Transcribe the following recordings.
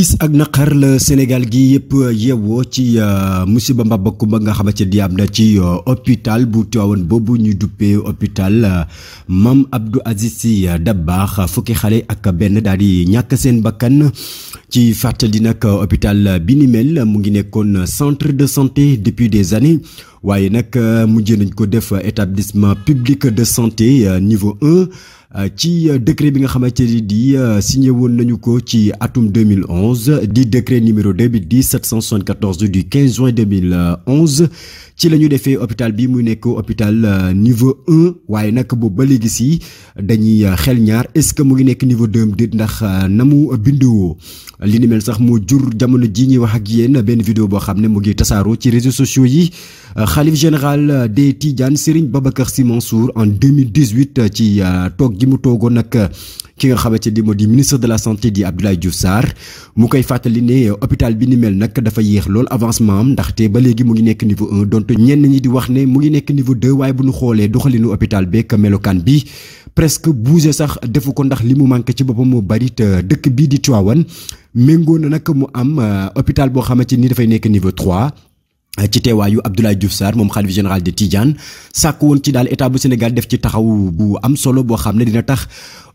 tiis ak naqar la Sénégal gi yëpp yeewoo ci musiba mbaba kumba nga xamante di am na ci hôpital bu Tivaouane boobu ñu duppee hôpital Mame Abdou Aziz Sy Dabakh fukki xale ak benn daal di ñàkk seen bakkan ci fàttali nag hôpital bi ni mel mu ngi nekkoon centre de santé depuis des années waaye nag mujjee nañ ko def établissement public de santé niveau 1 ci décret bi nga xamante ni di signé woon nañu ko ci atum 2011 di décret numéro 2010-774 du 15 juin 2011 ci la ñu defee hôpital bi muy nekk hôpital niveau 1 waaye nag boobu ba léegi si dañuy xel ñaar est-ce que mu ngi nekk niveau 2 déet ndax na mu bindoo li ni mel sax moo jur jamono ji ñuy wax ak yéen benn vidéo boo xam ne mu ngi tasaaroo ci réseaux sociaux yi xalif général des Tidianes Serigne Babacar Sy Mansour en 2018 ci toog gi mu toogoon nag ki nga xamante ni moo di ministre de la santé di Abdoulaye Diouf Sarr mu koy fàttali ne hôpital bi ni mel nag dafa yéex lool avancement am ndaxte ba léegi mu ngi nekk niveau 1 donte ñenn ñi di wax ne mu ngi nekk niveau 2 waaye bu ñu xoolee doxalinu hôpital beeg melokaan bi presque bougé sax defu ko ndax li mu manqué ci boppam moo bari te dëkk bii di Tivaouane méngoo na nag mu am hôpital boo xamante ni dafay nekk niveau 3. ci teewaayu Abdoulaye Diouf Sarr moom xalif général de Tidiane sàkk woon ci daal état bu Sénégal def ci taxaw bu am solo boo xam ne dina tax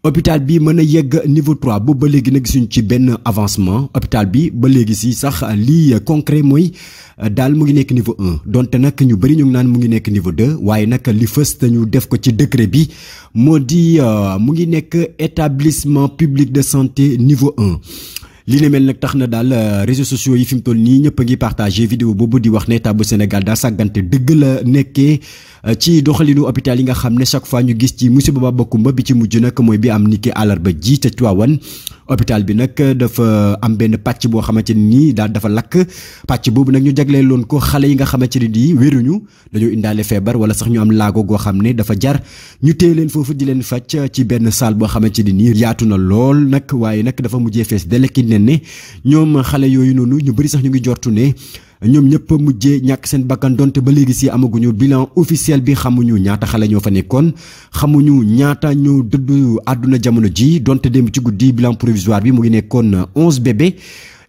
hôpital bi mën a yegg niveau 3 boobu ba léegi nag gisuñ ci benn avancement hôpital bi ba léegi si sax lii concret mooy daal mu ngi nekk niveau 1 donte nag ñu bëri ñu ngi naan mu ngi nekk niveau 2 waaye nag li fës ñu def ko ci décret bi moo di mu ngi nekk établissement public de santé niveau 1. li ne mel nag tax na daal réseaux sociaux yi fi mu toll nii ñëpp a ngi partagé vidéo boobu di wax ne état bu Sénégal daa sàggante dëgg la nekkee ci doxalinu hôpital yi nga xam ne chaque fois ñu gis ci musiba ba bokkumba bi ci mujj nag mooy bi am niki àllarba ji ca Tivaouane hôpital bi nag dafa am benn pàcc boo xamante ni daal dafa lakk pàcc boobu nag ñu jagleeloon ko xale yi nga xamante ne di wéruñu dañoo indaale feebar wala sax ñu am laago goo xam ne dafa jar ñu téye leen foofu di leen faj ci benn salle boo xamante ni nii yaatu na lool nag waaye nag dafa mujjee fees deleki ne ñoom xale yooyu noonu ñu bëri sax ñu ngi jortu ne ñoom ñëpp mujjee ñàkk seen bakkan donte ba léegi si amaguñu bilan officiel bi xamuñu ñaata xale ñoo fa nekkoon xamuñu ñaata ñoo dëdd àdduna jamono ji donte démb ci guddi bilan provisoire bi mu ngi nekkoon 11 bébés.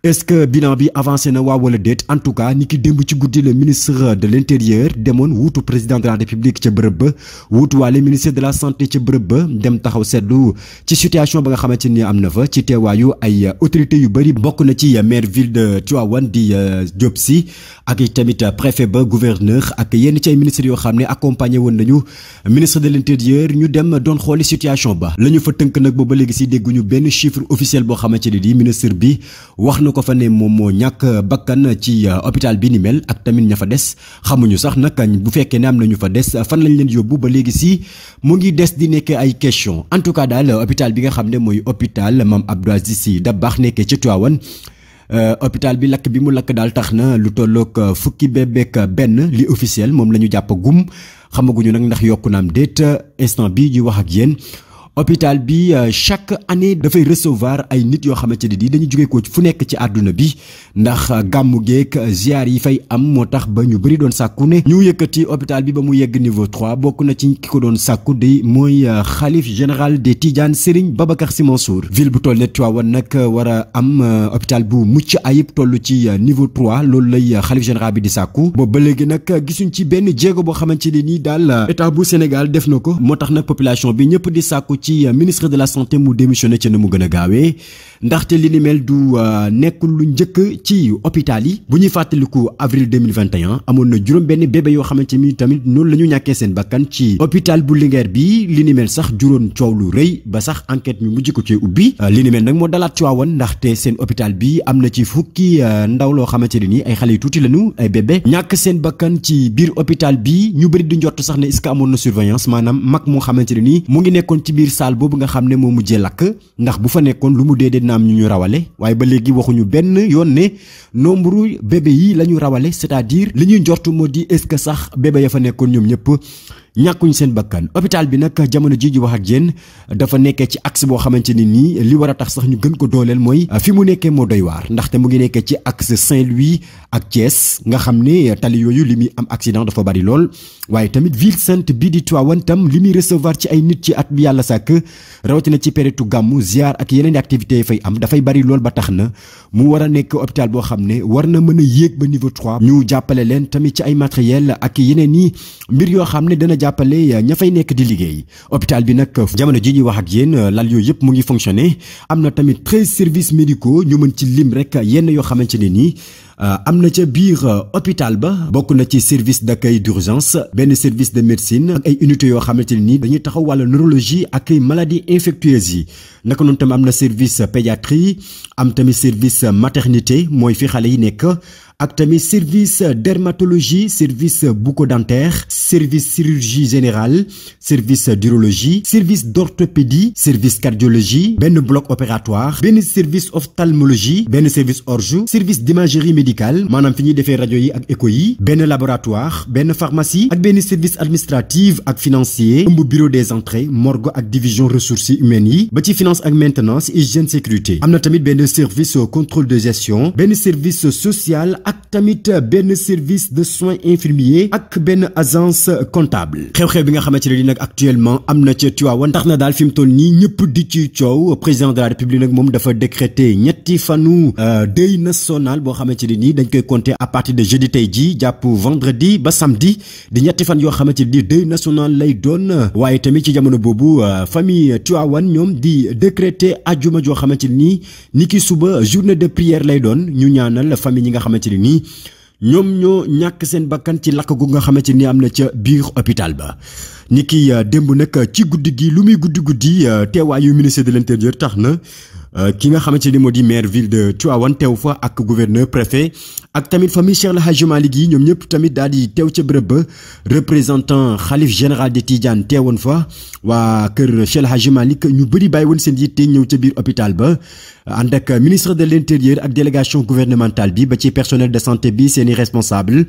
est-ce que bilan bi avancé na waaw wala déet en tout cas ni ki démb ci guddi le ministre de l'intérieur demoon wuutu président de la république ca bërëb ba wuutu waale ministre de la santé ca bërëb ba dem taxaw seetlu ci situation ba nga xamante ni am na fa ci teewaayu ay autorités yu bëri bokk na ci maire ville de Tivaouane di Diop Sy ak tamit préfet ba gouverneur ak yenn ci ay ministres yoo xam ne accompagné woon nañu ministre de l'intérieur ñu dem doon xooli situation ba la ñu fa tënk nag booba léegi si dégguñu benn chiffre officiel boo xamante ni di ministre bi wax na ko fa ne moom moo ñàkk bakkan ci hôpital bi ni mel ak tamit ña fa des xamuñu sax nag bu fekkee ne am na ñu fa des fan lañ leen yóbbu ba léegi si mu ngi des di nekk ay question en tout cas daal hôpital bi nga xam ne mooy hôpital Mame Abdou Aziz Sy Dabakh nekkee ci Tivaouane hôpital bi lakk bi mu lakk daal tax na lu tollook fukki bébék benn li officiel moom la ñu jàpp gum xamaguñu nag ndax yokku naam déet instant bi ñuy wax ak yéen hôpital bi chaque année dafay recevoir ay nit yoo xamante ne di dañuy jóge ko fu nekk ci àdduna bi ndax gàmmu geek ziar yi fay am moo tax ba ñu bëri doon sàkku ne ñu yëkkati hôpital bi ba mu yegg niveau 3 bokk na ci ki ko doon sàkku di mooy xalif général des Tidianes Serigne Babacar Sy Mansour ville bu toll ne Tivaouane nag war a am hôpital bu mucc ayib toll ci niveau 3 loolu lay xalif général bi di sàkku boobu ba léegi nag gisuñ ci benn jéego boo xamante ne nii daal état bu Sénégal def na ko moo tax nag population bi ñëpp di sàkku ci ministre de la santé mu démissionné ci na mu gën a gaawee ndaxte li ni mel du nekkul lu njëkk ci hôpital yi bu ñuy fàttaliku avril 2021 amoon na juróom benn bébé yoo xamante ni tamit noonu la ñu ñàkkee seen bakkan ci hôpital bu Linguère bi li ni mel sax juróon coow lu rëy ba sax enquête ñu mujj ko ci ubbi li ni mel nag moo dalaat Tivaouane ndaxte seen hôpital bi am na ci fukki ndaw loo xamante ne nii ay xale yu tuuti lañu ay bébé ñàkk seen bakkan ci biir hôpital bi ñu bëri di njort sax ne est-ce que amoon na surveillance maanaam mag moo xamante ne nii mu ngi nekkoon ci biir salle boobu nga xam ne moo mujjee lakk ndax bu fa nekkoon lu mu dee naam ñu rawale waaye ba léegi waxuñu benn yoon ne nombre bébé yi la ñu rawale c'est-à-dire li ñuy njort moo di est-ce que sax bébé ya fa nekkoon ñoom ñëpp ñàkkuñ seen bakkan. hôpital bi nag jamono ji ñu wax ak yéen dafa nekkee ci axe boo xamante ni nii li war a tax sax ñu gën ko dooleel mooy fi mu nekkee moo doy waar ndaxte mu ngi nekkee ci axe Saint-Louis ak Thiès nga xam ne tali yooyu li muy am accident dafa bari lool waaye tamit ville sainte bii di Tivaouane tam li muy recevoir ci ay nit ci at bi yàlla sàkk rawatina ci période gàmmu ziar ak yeneen activités yi fay am dafay bari lool ba tax na mu war a nekk hôpital boo xam ne war na mën a yéeg ba niveau 3 ñu jàppale leen tamit ci ay matériel ak yeneen yi mbir yoo xam ne dana jàppale ña fay nekk di liggéey. hôpital bi nag jamono ji ñuy wax ak yéen lal yooyu yëpp mu ngi fonctionner am na tamit 13 services médicaux ñu mën ci lim rek yenn yoo xamante ne nii am na ca biir hôpital ba bokk na ci service d'accueil d'urgence benn service de médecine ak ay unités yoo xamante ne nii dañuy taxaw wàllu neurologie ak maladies infectieuses yi naka noonu tam am na service pédiatrie am tamit service maternité mooy fi xale yi nekk ak tamit service dermatologie service bucco-dentaire service chirurgie générale service d'urologie service d'orthopédie service cardiologie benn bloc opératoire benn service ophtalmologie benn service orge service d'imagerie médicale maanaam fi ñuy defee rajo yi ak écho yi benn laboratoire benn pharmacie ak benn service administratif ak financier ëmb bureau des entrées morgue ak division ressources humaines yi ba ci finance ak maintenance hygiène sécurité am na tamit benn service contrôle de gestion benn service social ak tamit benn service de soins infirmiers ak benn agence comptable xew-xew bi nga xamante ne ni nag actuellement am na ca Tivaouane tax na daal fi mu toll nii ñëpp di ci coow président de la république nag moom dafa décréter ñetti fanu deuil national boo xamante ne nii dañ koy compter à partir de jeudi tey ji jàpp vendredi ba samedi di ñetti fan yoo xamante ne nii deuil national lay doon waaye tamit ci jamono boobu famille Tivaouane ñoom di décréter ajuma joo xamante ne nii ni ki suba journée de prière lay doon ñu ñaanal famille ñi nga xamante ne nii ñoom ñoo ñàkk seen bakkan ci lakk gu nga xamante ni am na ca biir hôpital ba ni ki démb nag ci guddi gi lu muy guddi teewaayu ministre de l'intérieur tax na ki nga xamante ni moo di maire ville de Tivaouane teew fa ak gouverneur préfet ak tamit famille Cheikh El Hadji Malick yi ñoom ñëpp tamit daal di teew ca bërëb ba représentant xalif général de Tidiane teewoon fa waa kër Cheikh El Hadji Malick ñu bëri bàyyi woon seen yitte ñëw ca biir hôpital ba ànd ak ministre de l'intérieur ak délégation gouvernementale bi ba ci personnel de santé bi seeni responsable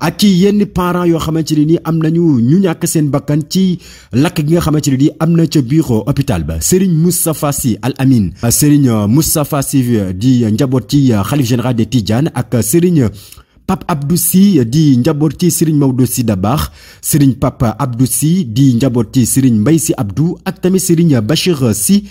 ak ci yenn parents yoo xamante ne ni am nañu ñu ñàkk seen bakkan ci lakk gi nga xamante ne ni am na ca biir hôpital ba Serigne Moustapha Sy Al Amin Serigne Moustapha Sy di njaboot ci xalif général de Tidiane ak Serigne Pape Abdou Sy di njaboot ci Serigne Maodo Sy Dabakh Serigne Pape Abdou Sy di njaboot ci Serigne Mbaye Sy Abdou ak tamit Serigne Bachir Sy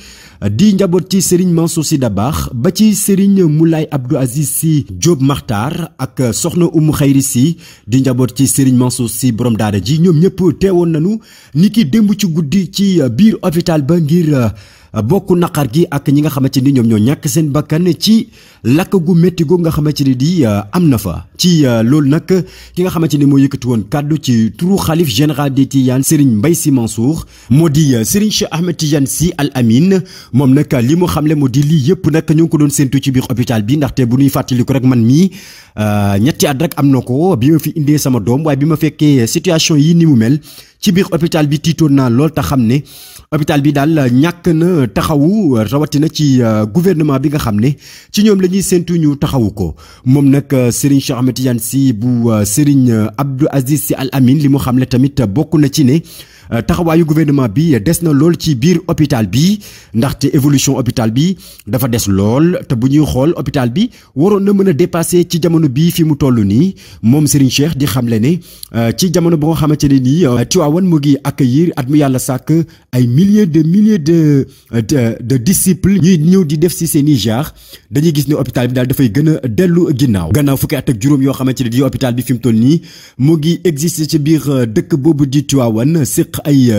di njaboot ci Serigne Mansour Sy Dabakh ba ci Serigne Moulay Abdou Aziz Sy Diop Makhtar ak soxna Oumou Khayri Sy di njaboot ci Serigne Mansour Sy borom daara ji ñoom ñëpp teewoon nañu ni ki démb ci guddi ci biir hôpital ba ngir bokk naqar gi ak ñi nga xamante ni ñoom ñoo ñàkk seen bakkan ci lakk gu métti googu nga xamante ni di am na fa ci loolu nag ki nga xamante ni moo yëkkati woon kàddu ci turu xalif général des Tidianes Serigne Mbaye Sy Mansour moo di Serigne Cheikh Ahmed Tidiane Sy Al Amin moom nag li mu xamle moo di lii yëpp nag ñu ngi ko doon séntu ci biir hôpital bi ndaxte bu ñuy fàttaliku rek man mii ñetti at rek am na ko bi ma fi indee sama doom waaye bi ma fekkee situation yi ni mu mel ci biir hôpital bi tiitoon naa lool te xam ne hôpital bi daal ñàkk na taxawu rawatina ci gouvernement bi nga xam ne ci ñoom la ñuy séntu ñu taxawu ko moom nag Serigne Cheikh Ahmed Tidiane Sy bu Serigne Abdou Aziz Sy Al Amin li mu xam ne tamit bokk na ci ne taxawaayu gouvernement bi des na lool ci biir hôpital bi ndaxte évolution hôpital bi dafa des lool te bu ñuy xool hôpital bi waroon na mën a dépasser ci jamono bii fi mu toll nii moom Serigne Cheikh di xamle ne ci jamono boo nga xamante ne nii Tivaouane mu ngi accueillir at mu yàlla sàkk ay milliers de disciples ñuy ñëw di def ci seen i jaar dañuy gis ne hôpital bi daal dafay gën a dellu gannaaw fukki at ak juróom yoo xamante ne di hôpital bi fi mu toll nii mu ngi exister ci biir dëkk boobu di Tivaouane ay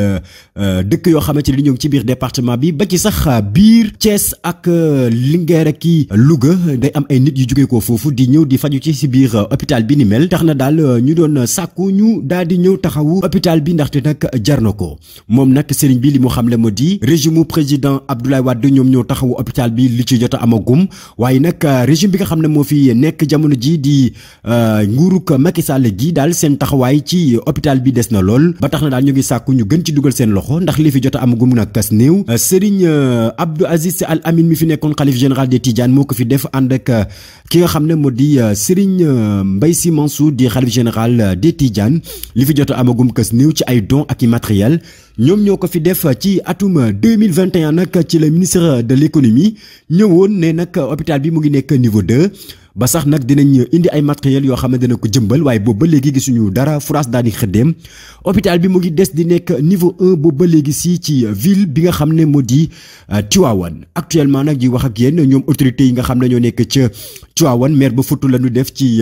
dëkk yoo xamante ni ñoo ngi ci biir département bi ba ci sax biir Thiès ak Linguère ki Louga day am ay nit yu jógee ko foofu di ñëw di faju ci biir hôpital bi ni mel tax na daal ñu doon sàkku ñu daal di ñëw taxawu hôpital bi ndaxte nag jar na ko moom nag sëriñ bi li mu xamle moo di régime président Abdoulaye Wade ñoom ñoo taxawu hôpital bi li ci jot a amagum waaye nag régime bi nga xam ne moo fi nekk jamono ji di nguuruk Macky Sall gi daal seen taxawaay ci hôpital bi des na lool ba tax na daal ñu ngi sàkku sàkku ñu gën ci dugal seen loxo ndax li fi jot a amagum nag kas néew. Serigne Abdou Aziz Al Amin mi fi nekkoon xalif général des Tidianes moo ko fi def ànd ak ki nga xam ne moo di Serigne Mbaye Sy Mansour di xalif général des Tidianes li fi jot a amagum kas néew ci ay dons ak i matériel ñoom ñoo ko fi def ci atum 2021 nag ci le ministre de l'économie ñëwoon ne nag hôpital bi mu ngi nekk niveau 2 ba sax nag dinañ indi ay matériel yoo xam ne dina ko jëmbal waaye boobu ba léegi gisuñu dara France daal di xëddeem hôpital bi mu ngi des di nekk niveau 1 boobu ba léegi si ci ville bi nga xam ne moo di Tivaouane actuellement nag di wax ak yéen ñoom autorités yi nga xam ne ñoo nekk ca Tivaouane maire ba futu la ñu def ci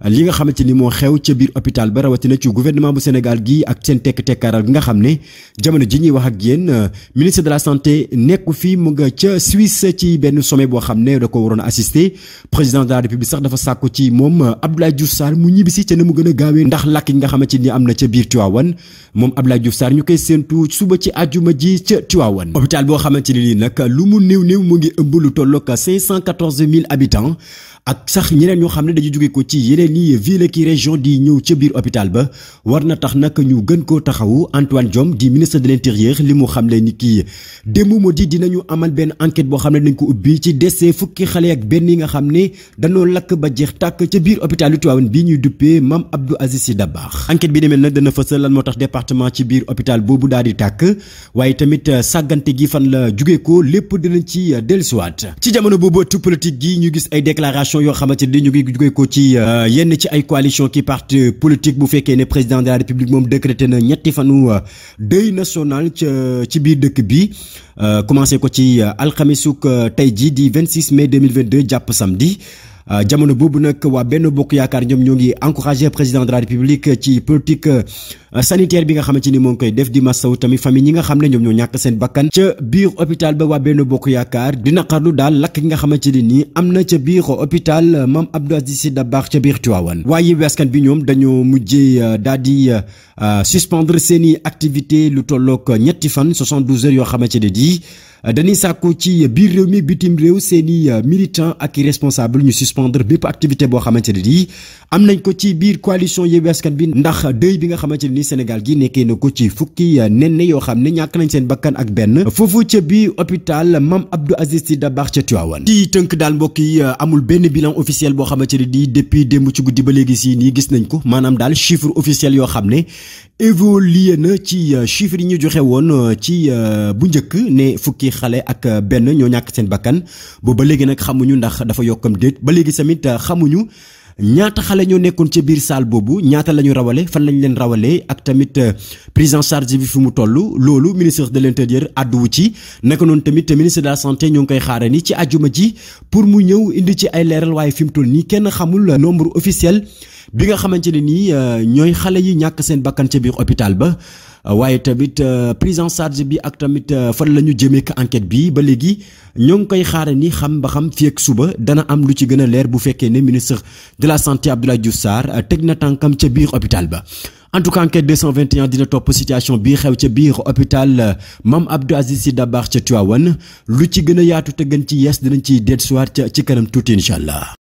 li nga xamante ni moo xew ca biir hôpital ba rawatina ci gouvernement bu Sénégal gi ak seen tekk-tekkaaral gi nga xam ne jamono ji ñuy wax ak yéen ministre de la santé nekku fi mu nga ca Suisse ci benn sommet boo xam ne da ko waroon a assister président de la République sax dafa sàkku ci moom Abdoulaye Diouf Sarr mu ñibbisi ca na mu gën a gaawee ndax làkk gi nga xamante ni am na ca biir Tivaouane moom Abdoulaye Diouf Sarr ñu koy séentu suba ci àjjuma ji ca Tivaouane hôpital boo xamante ni lii nag lu mu néew mu ngi ëmb lu tolloog 514 000 habitants ak sax ñeneen ñoo xam ne dañu jóge ko ci yeneen i ville ki région di ñëw ca biir hôpital ba war na tax nag ñu gën koo taxawu Antoine Diome di ministre de l'intérieur li mu xam le ni kii démb moo di dinañu amal benn enquête boo xam ne dañ ko ubbi ci décès fukki xale ak benn yi nga xam ne dañoo lakk ba jeex tàkk ca biir hôpitalu Tivaouane bii ñuy duppee Mame Abdou Aziz Sy Dabakh enquête bi demee nag dana fësal lan moo tax département ci biir hôpital boobu daal di tàkk waaye tamit sàggante gi fan la jóge ko lépp dinañ ci dellusiwaat ci jamono boobu ëttu politique gi ñu gis ay déclaration yoo xamante ni ñu ngi jóge ko ci yenn ci ay coalition ki parti politique bu fekkee ne président de la république moom décrété na ñetti fanu deuil national ci biir dëkk bi commencé ko ci alxamisuk tey ji di 26 mai 2022 jàpp samedi jamono boobu nag waa Benno Bokk Yaakaar ñoom ñoo ngi encouragé président de la république ci politique sanitaire bi nga xamante ni moo ngi koy def di masawu tamit famille ñi nga xam ne ñoom ñoo ñàkk seen bakkan ca biir hôpital ba waa Benno Bokk Yaakaar di naqarlu daal lakk gi nga xamante ne nii am na ca biir hôpital Mame Abdou Aziz Sy Dabakh ca biir Tivaouane waaye Yewwi Askan bi ñoom dañoo mujjee daal di suspendre seeni activité lu tolloog ñetti fan 72 heures yoo xamante ne di dañuy sàkku ci biir réew mi bitim réew seeni militant ak i responsable ñu suspendre bépp activité boo xamante ne di am nañ ko ci biir coalition Yewwi Askan bi ndax deuil bi nga xamante ne ni Sénégal gi nekkee na ko ci fukki nenne yoo xam ne ñàkk nañ seen bakkan ak benn foofu ca biir hôpital Mame Abdou Aziz Sy Dabakh ca Tivaouane ci tënk daal mbokk yi amul benn bilan officiel boo xamante ne di depuis démb ci guddi ba léegi si nii gis nañ ko maanaam daal chiffre officiel yoo xam ne évolué na ci chiffres yi ñu joxe woon ci bu njëkk ne fukki xale ak benn ñoo ñàkk seen bakkan boobu ba léegi nag xamuñu ndax dafa yokkam déet ba léegi tamit xamuñu ñaata xale ñoo nekkoon ca biir salle boobu ñaata la ñu rawale fan lañ leen rawalee ak tamit prise en charge bi fi mu toll loolu ministre de l'intérieur àdduwu ci naka noonu tamit ministre de la santé ñoo ngi koy xaarani ci àjjuma ji pour mu ñëw indi ci ay leeral waaye fi mu toll nii kenn xamul nombre officiel bi nga xamante ne nii ñooy xale yi ñàkk seen bakkan ca biir hôpital ba waaye tamit prise en charge bi ak tamit fan la ñu jëmee ko enquête bi ba léegi ñoo ngi koy xaare ni xam ba xam fii ak suba dana am lu ci gën a leer bu fekkee ne ministre de la santé Abdoulaye Diouf Sarr teg na tànkam ca biir hôpital ba en tout cas enquête 221 dina topp situation bii xew ca biir hôpital Mame Abdou Aziz Sy Dabakh ca Tivaouane lu ci gën a yaatu te gën ci yees dinañ ci dellusiwaat ci kanam tuuti incha allah.